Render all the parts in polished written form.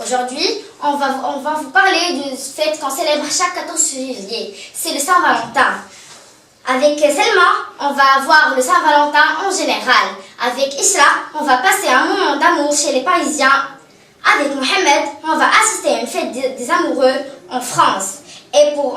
Aujourd'hui, on va vous parler d'une fête qu'on célèbre chaque 14 février. C'est le Saint-Valentin. Avec Selma, on va voir le Saint-Valentin en général. Avec Isra, on va passer un moment d'amour chez les Parisiens. Avec Mohamed, on va assister à une fête des amoureux en France. Et pour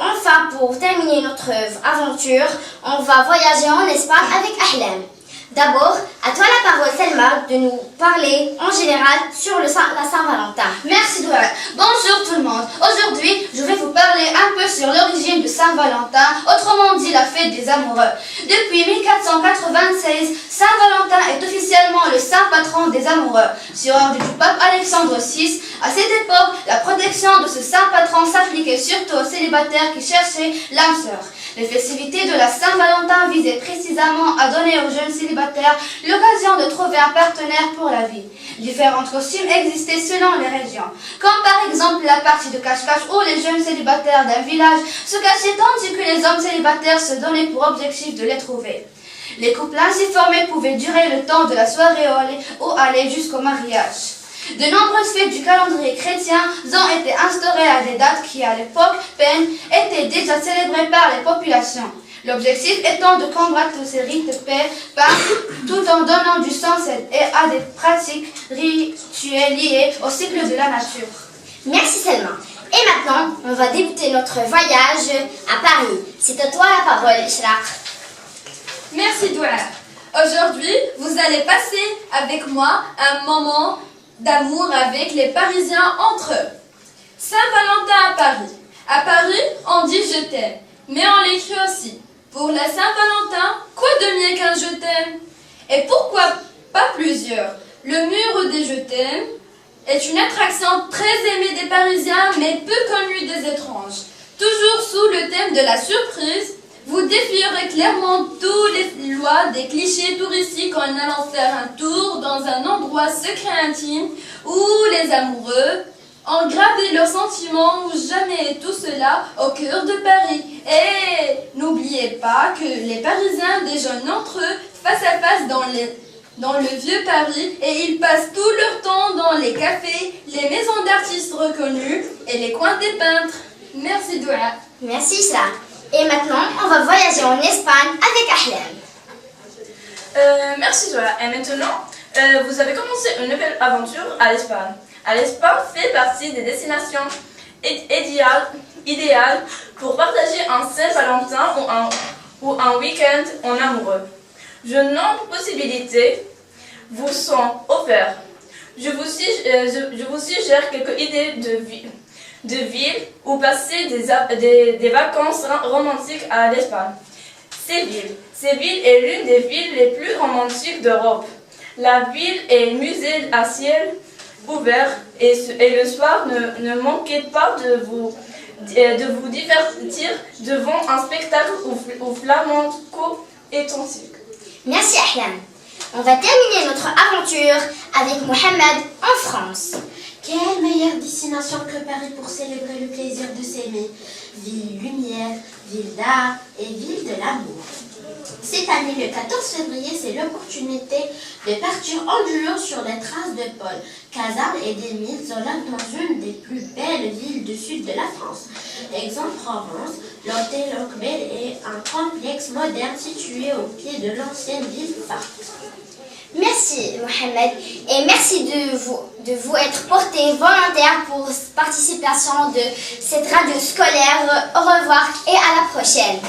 terminer notre aventure, on va voyager en Espagne avec Ahlam. D'abord, à toi la parole Selma de nous parler en général sur la Saint-Valentin. Merci Douala. Bonjour tout le monde. Aujourd'hui, je vais vous parler un peu sur l'origine de Saint-Valentin, autrement dit la fête des amoureux. Depuis 1496, Saint-Valentin est officiellement le saint patron des amoureux. Sur ordre du pape Alexandre VI, à cette époque, la protection de ce saint patron s'appliquait surtout aux célibataires qui cherchaient l'âme sœur. Les festivités de la Saint-Valentin visaient précisément à donner aux jeunes célibataires l'occasion de trouver un partenaire pour la vie. Différentes costumes existaient selon les régions, comme par exemple la partie de cache-cache où les jeunes célibataires d'un village se cachaient tandis que les hommes célibataires se donnaient pour objectif de les trouver. Les couples ainsi formés pouvaient durer le temps de la soirée ou aller jusqu'au mariage. De nombreuses fêtes du calendrier chrétien ont été instaurées à des dates qui, à l'époque païenne, étaient déjà célébrées par les populations. L'objectif étant de combattre ces rites de paix tout en donnant du sens à des pratiques rituelles liées au cycle de la nature. Merci Selma. Et maintenant, on va débuter notre voyage à Paris. C'est à toi la parole, Isra. Merci Douala. Aujourd'hui, vous allez passer avec moi un moment d'amour avec les Parisiens entre eux. Saint-Valentin à Paris. À Paris, on dit je t'aime, mais on l'écrit aussi. Pour la Saint-Valentin, quoi de mieux qu'un je t'aime? Et pourquoi pas plusieurs? Le mur des je t'aime est une attraction très aimée des Parisiens, mais peu connue des étranges. Toujours sous le thème de la surprise, vous défierez clairement toutes les lois des clichés touristiques en allant faire un tour dans un endroit secret intime où les amoureux ont gravé leurs sentiments ou jamais tout cela au cœur de Paris. Et n'oubliez pas que les Parisiens déjeunent entre eux face à face dans le vieux Paris et ils passent tout leur temps dans les cafés, les maisons d'artistes reconnus et les coins des peintres. Merci Doua. Merci Isra. Et maintenant, on va voyager en Espagne avec Ahlam. Merci Zola. Et maintenant, vous avez commencé une nouvelle aventure à l'Espagne. L'Espagne fait partie des destinations idéales pour partager un Saint-Valentin ou un week-end en amoureux. De nombreuses possibilités vous sont offertes. Je vous suggère quelques idées de villes où passer des vacances romantiques à l'Espagne. Séville est l'une des villes les plus romantiques d'Europe. La ville est musée à ciel ouvert et le soir ne manquez pas de vous divertir devant un spectacle au flamenco authentique. Merci Ahlam. On va terminer notre aventure avec Mohamed en France. Quelle meilleure destination que Paris pour célébrer le plaisir de s'aimer? Ville lumière, ville d'art et ville de l'amour. Cette année, le 14 février, c'est l'opportunité de partir en duo sur les traces de Paul, Cazarnes et d'Émile-Zola dans une des plus belles villes du sud de la France. Aix-en-Provence, l'hôtel Ocbel est un complexe moderne situé au pied de l'ancienne ville forte. Merci Mohamed et merci de vous être porté volontaire pour participation de cette radio scolaire. Au revoir et à la prochaine.